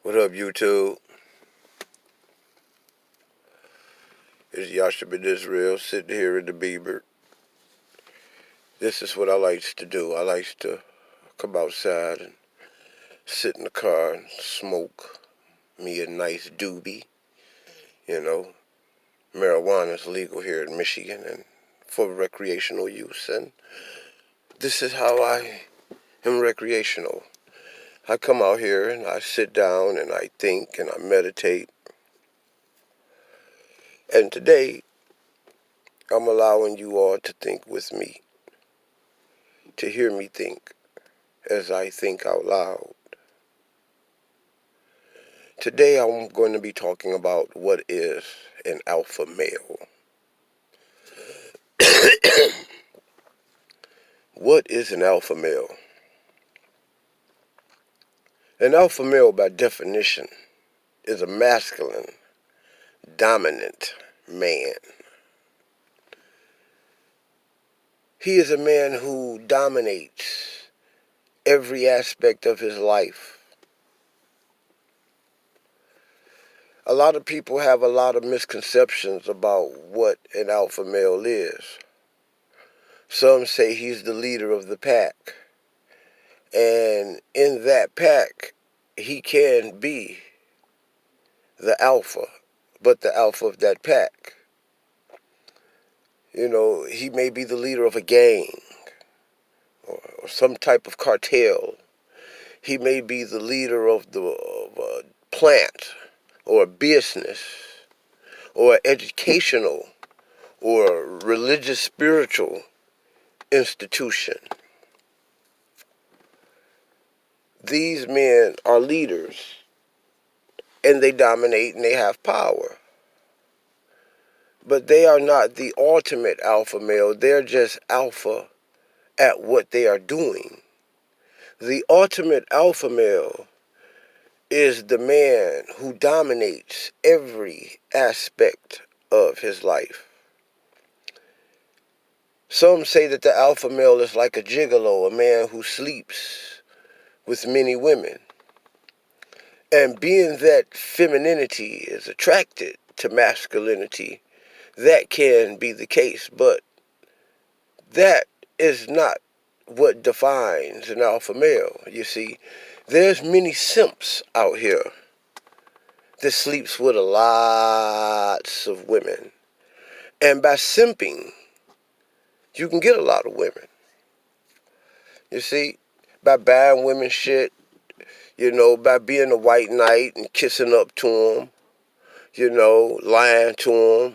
What up, YouTube? It's Yasha in Israel sitting here in the Beaver. This is what I likes to do. I likes to come outside and sit in the car and smoke me a nice doobie. You know, marijuana is legal here in Michigan and for recreational use. And this is how I am recreational. I come out here and I sit down and I think and I meditate. And today, I'm allowing you all to think with me, to hear me think as I think out loud. Today I'm going to be talking about what is an alpha male. What is an alpha male? An alpha male, by definition, is a masculine, dominant man. He is a man who dominates every aspect of his life. A lot of people have a lot of misconceptions about what an alpha male is. Some say he's the leader of the pack. And in that pack, he can be the alpha, but the alpha of that pack. You know, he may be the leader of a gang or some type of cartel. He may be the leader of a plant or a business or educational or religious spiritual institution. These men are leaders, and they dominate and they have power. But they are not the ultimate alpha male. They're just alpha at what they are doing. The ultimate alpha male is the man who dominates every aspect of his life. Some say that the alpha male is like a gigolo, a man who sleeps with many women. And being that femininity is attracted to masculinity, that can be the case, but that is not what defines an alpha male. You see, there's many simps out here that sleeps with lots of women. And by simping, you can get a lot of women. You see, by buying women shit, by being a white knight and kissing up to them, lying to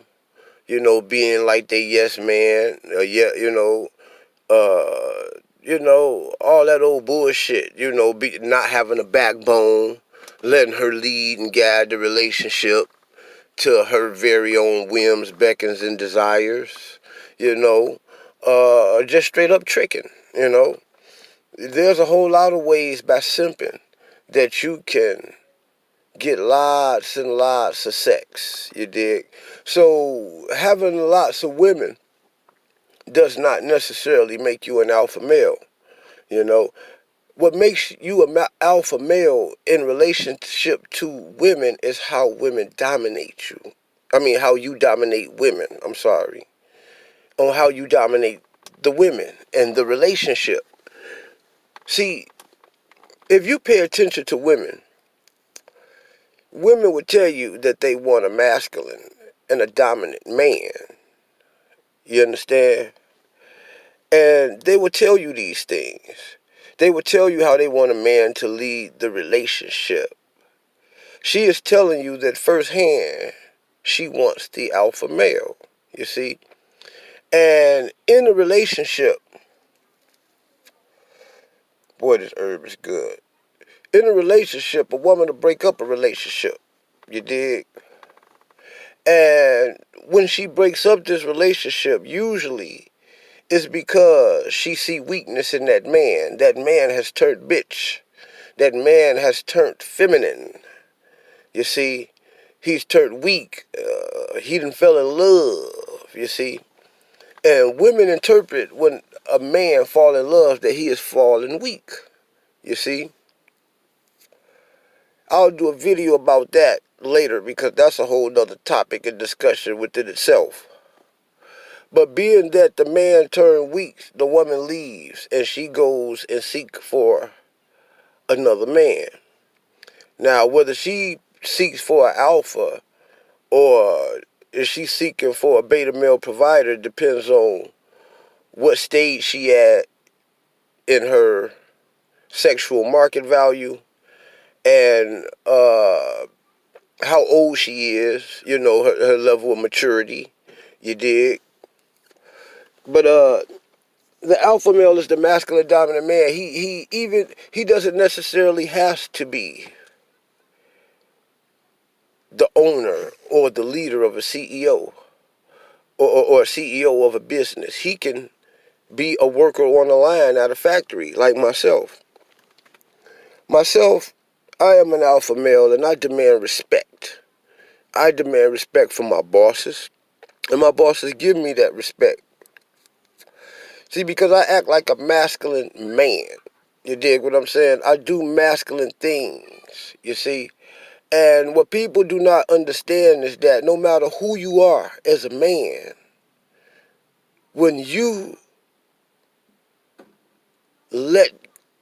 them, being like they yes man, all that old bullshit, not having a backbone, letting her lead and guide the relationship to her very own whims, beckons, and desires, just straight up tricking. There's a whole lot of ways by simping that you can get lots and lots of sex, you dig? So having lots of women does not necessarily make you an alpha male, What makes you an alpha male in relationship to women is how women dominate you. How you dominate women, on how you dominate the women and the relationship. See, if you pay attention to women would tell you that they want a masculine and a dominant man. You understand? And they will tell you these things. They will tell you how they want a man to lead the relationship. She is telling you that firsthand she wants the alpha male, you see? And in a relationship, boy, this herb is good. In a relationship, a woman will break up a relationship, you dig? And when she breaks up this relationship, usually it's because she see weakness in that man. That man has turned bitch. That man has turned feminine. You see, he's turned weak. He done fell in love, you see. And women interpret when a man fall in love that he is falling weak, you see. I'll do a video about that later because that's a whole nother topic and discussion within itself. But being that the man turned weak, the woman leaves and she goes and seek for another man. Now, whether she seeks for an alpha or is she seeking for a beta male provider depends on what stage she at in her sexual market value and how old she is, her level of maturity, you dig? But the alpha male is the masculine dominant man. He doesn't necessarily have to be the owner or the leader of a CEO or a CEO of a business. He can be a worker on the line at a factory like myself. I am an alpha male and I demand respect. I demand respect from my bosses, and my bosses give me that respect. See, because I act like a masculine man. You dig what I'm saying? I do masculine things, you see? And what people do not understand is that no matter who you are as a man, when you let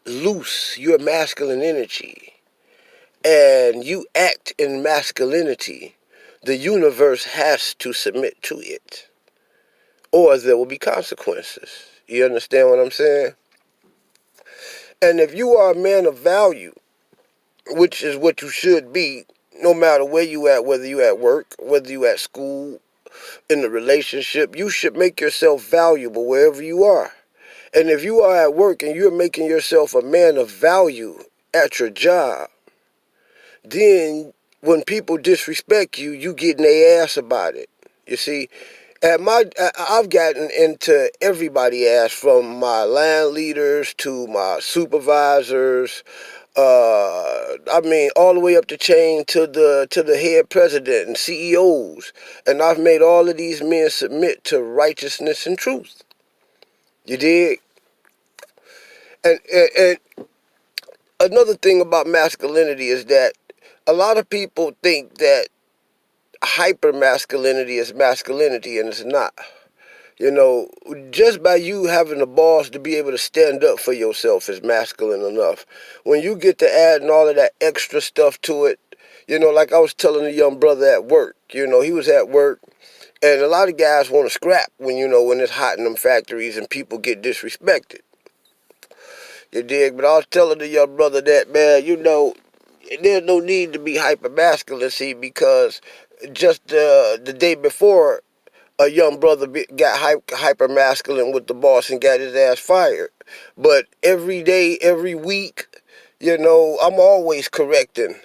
loose your masculine energy and you act in masculinity, the universe has to submit to it, or there will be consequences. You understand what I'm saying? And if you are a man of value, which is what you should be, no matter where you at, whether you at work, whether you at school, in a relationship, you should make yourself valuable wherever you are. And if you are at work and you're making yourself a man of value at your job, then when people disrespect you, you get in their ass about it. You see, I've gotten into everybody ass, from my land leaders to my supervisors. All the way up the chain to the head president and CEOs, and I've made all of these men submit to righteousness and truth. You dig? And another thing about masculinity is that a lot of people think that hyper masculinity is masculinity, and it's not. Just by you having the balls to be able to stand up for yourself is masculine enough. When you get to adding all of that extra stuff to it, like I was telling a young brother at work, he was at work, and a lot of guys want to scrap when it's hot in them factories and people get disrespected. You dig? But I was telling the young brother that, man, there's no need to be hyper masculine, see, because just the day before, a young brother got hyper masculine with the boss and got his ass fired. But every day, every week, I'm always correcting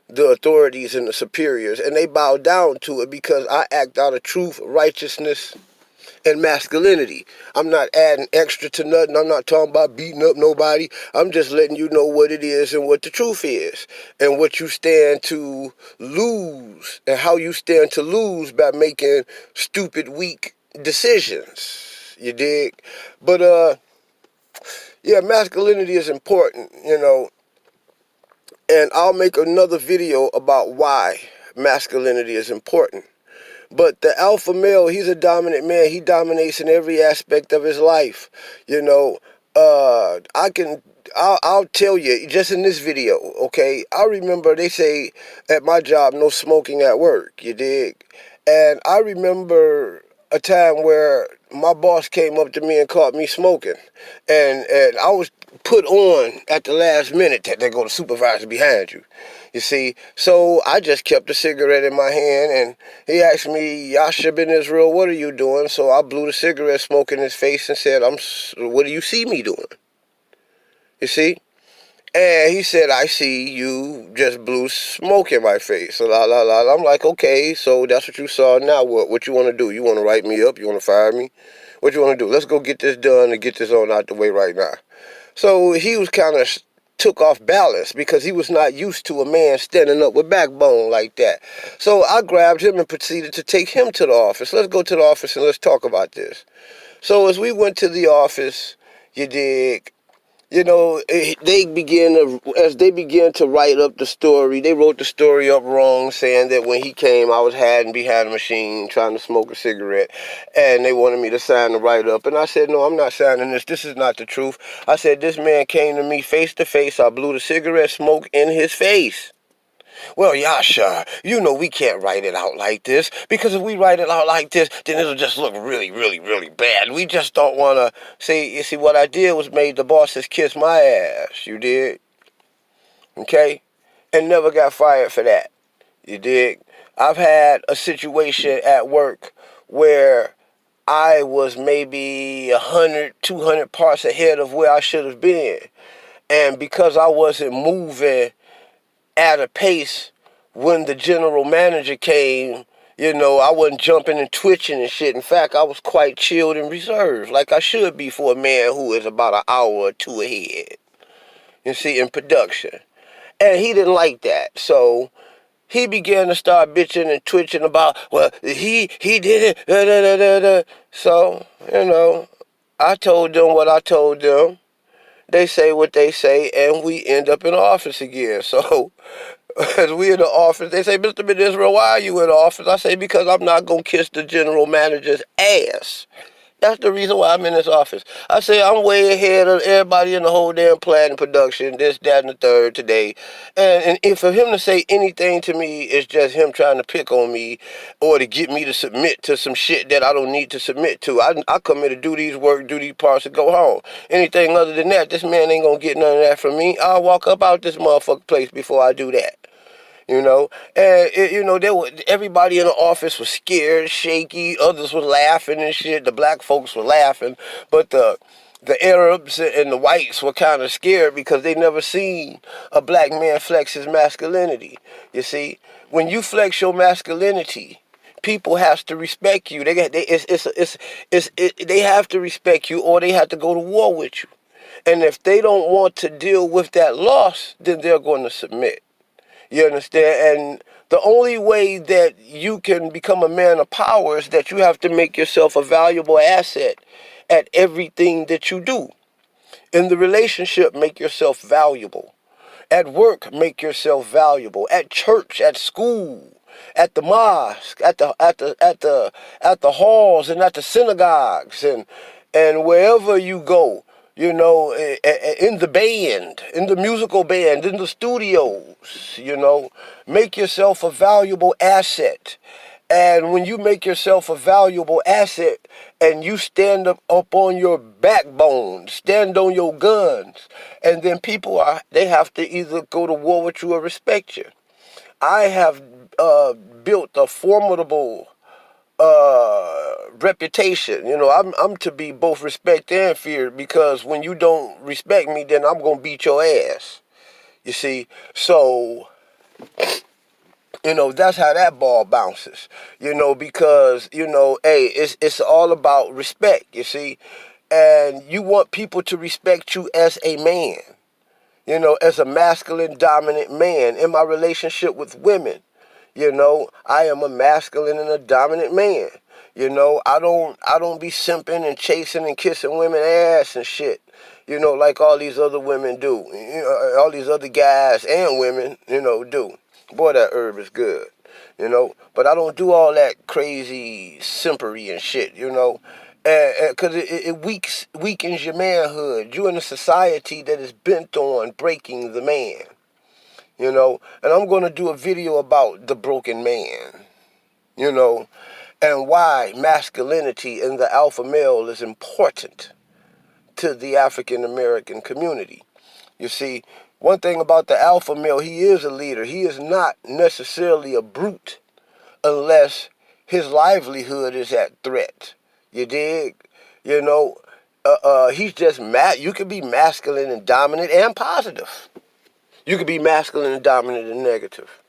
the authorities and the superiors, and they bow down to it because I act out of truth, righteousness, and masculinity. I'm not adding extra to nothing. I'm not talking about beating up nobody. I'm just letting you know what it is and what the truth is and what you stand to lose and how you stand to lose by making stupid, weak decisions. You dig? But, yeah, masculinity is important, and I'll make another video about why masculinity is important. But the alpha male, he's a dominant man. He dominates in every aspect of his life. I'll tell you, just in this video, okay? I remember they say at my job, no smoking at work, you dig? And I remember a time where my boss came up to me and caught me smoking. And I was put on at the last minute that there go the supervisor behind you. You see, so I just kept a cigarette in my hand, and he asked me, Yasha bin Israel, what are you doing? So I blew the cigarette smoke in his face and said, what do you see me doing? You see? And he said, I see you just blew smoke in my face. So I'm like, okay, so that's what you saw. Now what you want to do? You want to write me up? You want to fire me? What you want to do? Let's go get this done and get this on out the way right now. So he was kind of took off balance because he was not used to a man standing up with backbone like that. So I grabbed him and proceeded to take him to the office. Let's go to the office and let's talk about this. So as we went to the office, you dig, as they began to write up the story, they wrote the story up wrong, saying that when he came, I was hiding behind a machine trying to smoke a cigarette, and they wanted me to sign the write-up. And I said, no, I'm not signing this. This is not the truth. I said, this man came to me face to face. I blew the cigarette smoke in his face. Well, Yasha, we can't write it out like this, because if we write it out like this, then it'll just look really, really, really bad. We just don't want to say, you see, what I did was made the bosses kiss my ass, you did, okay? And never got fired for that, you dig? I've had a situation at work where I was maybe 100, 200 parts ahead of where I should have been. And because I wasn't moving at a pace when the general manager came, I wasn't jumping and twitching and shit. In fact, I was quite chilled and reserved, like I should be for a man who is about an hour or two ahead, you see, in production. And he didn't like that, so he began to start bitching and twitching about, well, he did it, da, da, da, da, da. So, I told them what I told them. They say what they say, and we end up in the office again. So, as we in the office, they say, Mr. Israel, why are you in the office? I say, because I'm not going to kiss the general manager's ass. That's the reason why I'm in this office. I say I'm way ahead of everybody in the whole damn plant and production, this, that, and the third today. And if for him to say anything to me, it's just him trying to pick on me or to get me to submit to some shit that I don't need to submit to. I come here to do these work, do these parts, and go home. Anything other than that, this man ain't going to get none of that from me. I'll walk up out this motherfucking place before I do that. And everybody in the office was scared, shaky. Others were laughing and shit. The black folks were laughing, but the Arabs and the whites were kind of scared because they never seen a black man flex his masculinity. You see, when you flex your masculinity, people have to respect you. They have to respect you, or they have to go to war with you. And if they don't want to deal with that loss, then they're going to submit. You understand? And the only way that you can become a man of power is that you have to make yourself a valuable asset at everything that you do. In the relationship, make yourself valuable. At work, make yourself valuable. At church, at school, at the mosque, at the halls and at the synagogues and wherever you go. In the band, in the musical band, in the studios, make yourself a valuable asset. And when you make yourself a valuable asset and you stand up on your backbone, stand on your guns, and then they have to either go to war with you or respect you. I have built a formidable reputation. I'm to be both respected and feared, because when you don't respect me, then I'm gonna beat your ass. You see, so that's how that ball bounces. Because hey, it's all about respect. You see, and you want people to respect you as a man. As a masculine, dominant man. In my relationship with women, I am a masculine and a dominant man. I don't be simping and chasing and kissing women ass and shit. Like all these other women do. All these other guys and women, do. Boy, that herb is good. But I don't do all that crazy simpery and shit. Because it weakens your manhood. You're in a society that is bent on breaking the man. And I'm going to do a video about the broken man, and why masculinity in the alpha male is important to the African American community. You see, one thing about the alpha male, he is a leader. He is not necessarily a brute unless his livelihood is at threat. You dig? He's just you could be masculine and dominant and positive. You could be masculine and dominant and negative.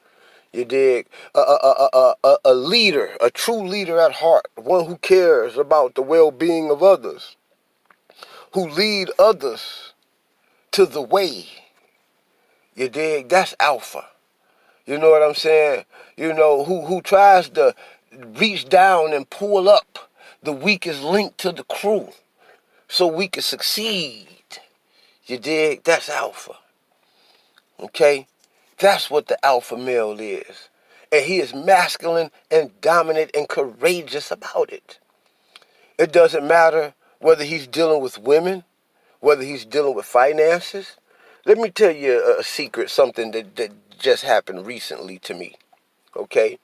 You dig? A leader, a true leader at heart, one who cares about the well-being of others, who lead others to the way. You dig? That's alpha. You know what I'm saying? Who tries to reach down and pull up the weakest link to the crew so we can succeed. You dig? That's alpha. Okay? That's what the alpha male is. And he is masculine and dominant and courageous about it. It doesn't matter whether he's dealing with women, whether he's dealing with finances. Let me tell you a secret, something that just happened recently to me. Okay?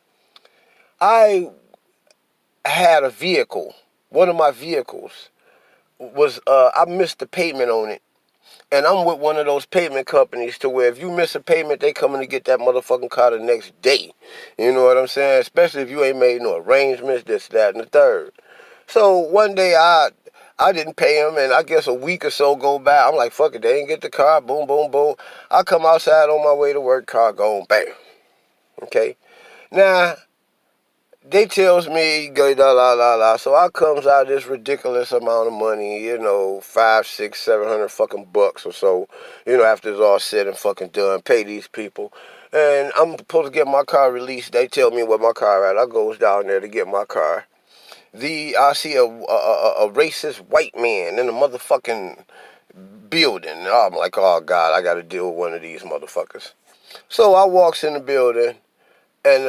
I had a vehicle. One of my vehicles was, I missed the payment on it. And I'm with one of those payment companies to where if you miss a payment, they coming to get that motherfucking car the next day. You know what I'm saying? Especially if you ain't made no arrangements, this, that, and the third. So one day I didn't pay him, and I guess a week or so go by. I'm like, fuck it, they ain't get the car. Boom, boom, boom. I come outside on my way to work, car gone, bam. Okay? Now, they tells me, go la la la la. So I comes out this ridiculous amount of money, you know, 5, 6, 700 fucking bucks or so, you know, after it's all said and fucking done, pay these people. And I'm supposed to get my car released. They tell me where my car at. I goes down there to get my car. I see a racist white man in the motherfucking building. I'm like, oh God, I gotta deal with one of these motherfuckers. So I walks in the building. And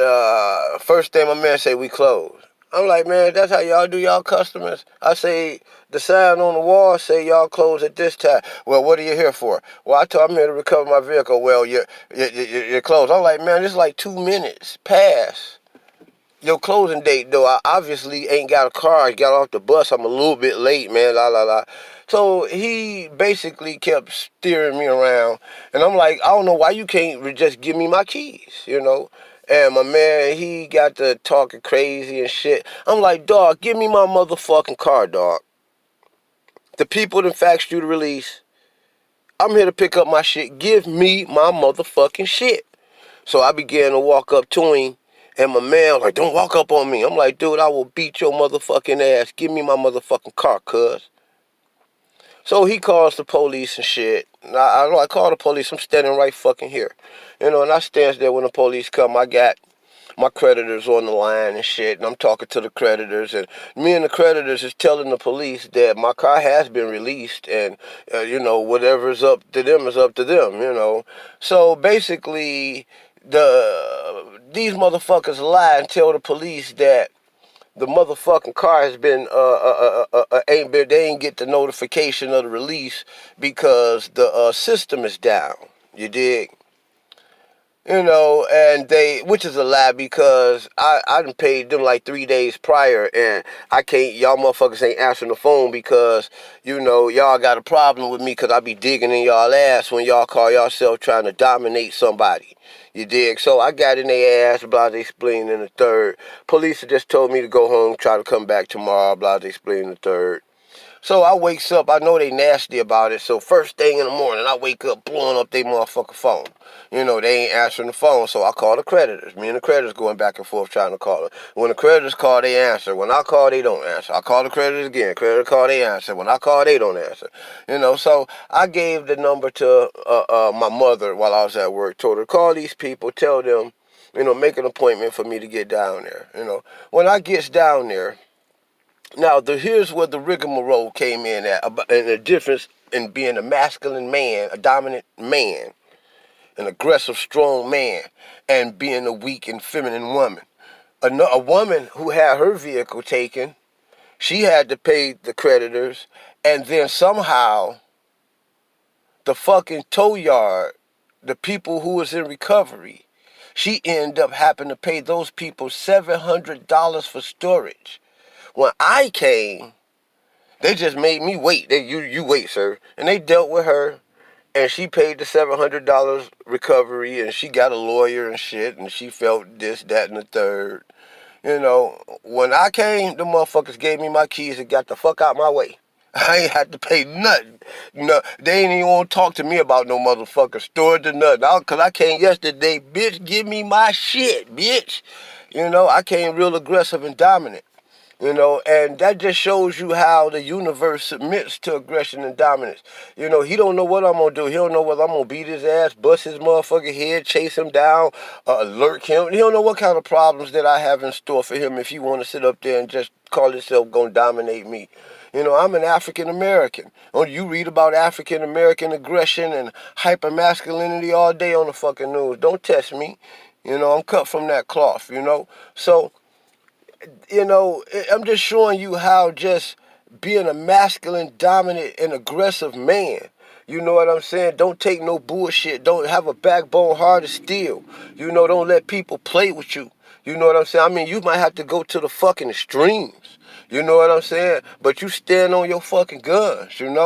first thing my man say, we closed. I'm like, man, that's how y'all do y'all customers? I say, the sign on the wall say y'all close at this time. Well, what are you here for? Well, I told I'm here to recover my vehicle. Well, you're closed. I'm like, man, this is like 2 minutes past your closing date, though. I obviously ain't got a car. I got off the bus. I'm a little bit late, man, la, la, la. So he basically kept steering me around. And I'm like, I don't know why you can't just give me my keys, you know? And my man, he got to talking crazy and shit. I'm like, dog, give me my motherfucking car, dog. The people that faxed you the release, I'm here to pick up my shit. Give me my motherfucking shit. So I began to walk up to him, and my man was like, don't walk up on me. I'm like, dude, I will beat your motherfucking ass. Give me my motherfucking car, cuz. So he calls the police and shit. I call the police. I'm standing right fucking here. You know, and I stands there when the police come. I got my creditors on the line and shit, and I'm talking to the creditors, and me and the creditors is telling the police that my car has been released, and you know, whatever's up to them is up to them, you know. So basically, these motherfuckers lie and tell the police that the motherfucking car has been they ain't get the notification of the release because the system is down. You dig? You know, and which is a lie because I done paid them like 3 days prior, and y'all motherfuckers ain't answering the phone because, you know, y'all got a problem with me because I be digging in y'all ass when y'all call yourself trying to dominate somebody. You dig? So I got in their ass, blah, they explained in the third. Police just told me to go home, try to come back tomorrow, blah, they explained in the third. So I wakes up, I know they nasty about it, so first thing in the morning, I wake up blowing up their motherfucking phone. You know, they ain't answering the phone, so I call the creditors. Me and the creditors going back and forth trying to call them. When the creditors call, they answer. When I call, they don't answer. I call the creditors again. Creditor call, they answer. When I call, they don't answer. You know, so I gave the number to my mother while I was at work. Told her, call these people, tell them, you know, make an appointment for me to get down there. You know, when I gets down there, now, here's where the rigmarole came in at, and the difference in being a masculine man, a dominant man, an aggressive, strong man, and being a weak and feminine woman. A woman who had her vehicle taken, she had to pay the creditors, and then somehow the fucking tow yard, the people who was in recovery, she ended up having to pay those people $700 for storage. When I came, they just made me wait. You wait, sir. And they dealt with her, and she paid the $700 recovery, and she got a lawyer and shit, and she felt this, that, and the third. You know, when I came, the motherfuckers gave me my keys and got the fuck out my way. I ain't had to pay nothing. No, they ain't even want to talk to me about no motherfucking storage or nothing. Because I came yesterday, bitch, give me my shit, bitch. You know, I came real aggressive and dominant. You know, and that just shows you how the universe submits to aggression and dominance. You know, he don't know what I'm going to do. He don't know whether I'm going to beat his ass, bust his motherfucking head, chase him down, alert him. He don't know what kind of problems that I have in store for him if he want to sit up there and just call himself going to dominate me. I'm an African American. You read about African American aggression and hypermasculinity all day on the fucking news. Don't test me. I'm cut from that cloth, So, I'm just showing you how just being a masculine, dominant, and aggressive man, you know what I'm saying? Don't take no bullshit. Don't have a backbone hard of steel. Don't let people play with you. You know what I'm saying? I mean, you might have to go to the fucking extremes. You know what I'm saying? But you stand on your fucking guns, And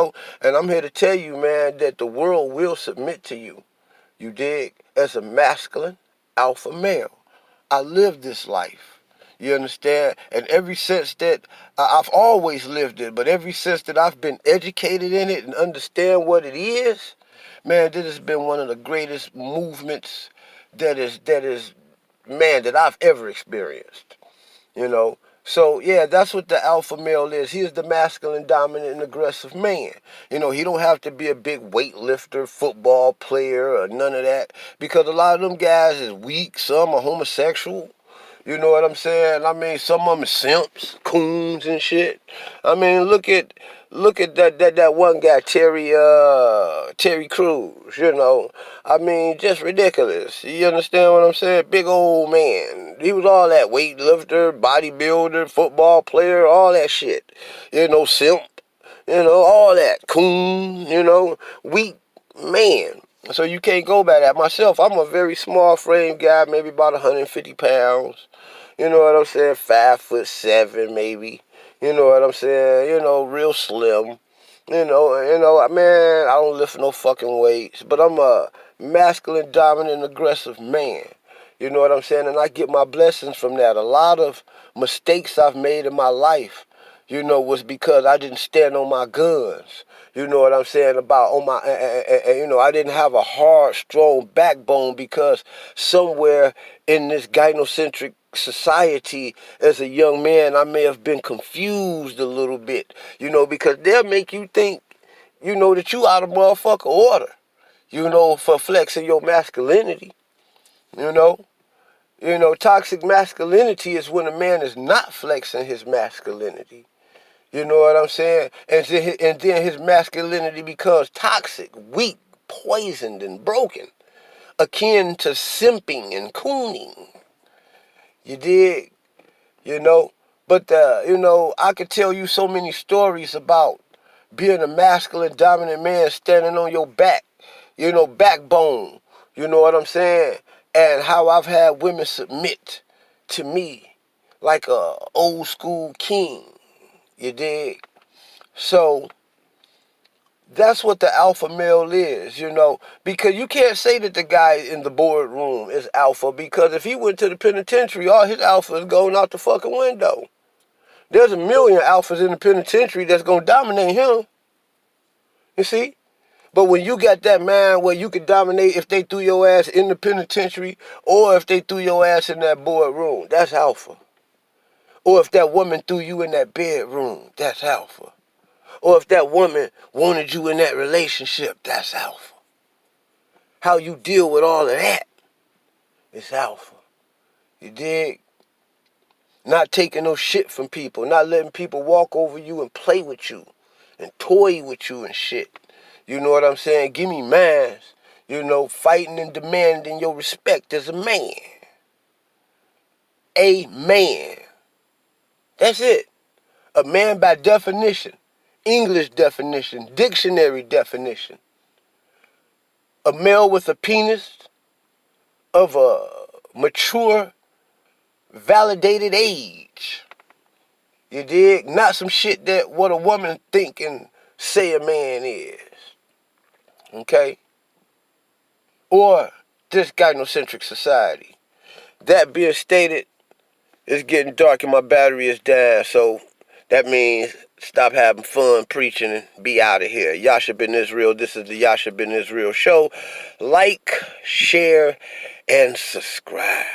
I'm here to tell you, man, that the world will submit to you. You dig? As a masculine alpha male. I live this life. You understand? And every sense that I've always lived it, but every sense that I've been educated in it and understand what it is, man, this has been one of the greatest movements that I've ever experienced. So, yeah, that's what the alpha male is. He is the masculine, dominant, and aggressive man. He don't have to be a big weightlifter, football player, or none of that. Because a lot of them guys is weak. Some are homosexual. You know what I'm saying? I mean, some of them are simps, coons, and shit. I mean, look at that one guy, Terry Crews. I mean, just ridiculous. You understand what I'm saying? Big old man. He was all that weightlifter, bodybuilder, football player, all that shit. Simp. All that coon. Weak man. So you can't go by that. Myself, I'm a very small frame guy, maybe about 150 pounds. You know what I'm saying? 5'7" maybe. You know what I'm saying? Real slim. Man, I don't lift no fucking weights. But I'm a masculine, dominant, aggressive man. You know what I'm saying? And I get my blessings from that. A lot of mistakes I've made in my life, was because I didn't stand on my guns. You know what I'm saying? I didn't have a hard, strong backbone because somewhere in this gynocentric society as a young man, I may have been confused a little bit, because they'll make you think, that you out of motherfucker order, for flexing your masculinity, toxic masculinity is when a man is not flexing his masculinity. You know what I'm saying? And then his masculinity becomes toxic, weak, poisoned, and broken, akin to simping and cooning. You dig? But, I could tell you so many stories about being a masculine, dominant man standing on your back, backbone, you know what I'm saying? And how I've had women submit to me like a old school king. You dig? So that's what the alpha male is, because you can't say that the guy in the boardroom is alpha, because if he went to the penitentiary, all his alpha is going out the fucking window. There's a million alphas in the penitentiary that's going to dominate him. You see? But when you got that mind where you can dominate if they threw your ass in the penitentiary or if they threw your ass in that boardroom, that's alpha. Or if that woman threw you in that bedroom, that's alpha. Or if that woman wanted you in that relationship, that's alpha. How you deal with all of that is alpha. You dig? Not taking no shit from people. Not letting people walk over you and play with you and toy with you and shit. You know what I'm saying? Give me mines. Fighting and demanding your respect as a man. A man. That's it. A man by definition. English definition. Dictionary definition. A male with a penis of a mature, validated age. You dig? Not some shit that what a woman think and say a man is. Okay? Or this gynocentric society. That being stated, it's getting dark and my battery is down, so that means stop having fun preaching and be out of here. Yasha been Israel. This is the Yasha been Israel show. Like, share, and subscribe.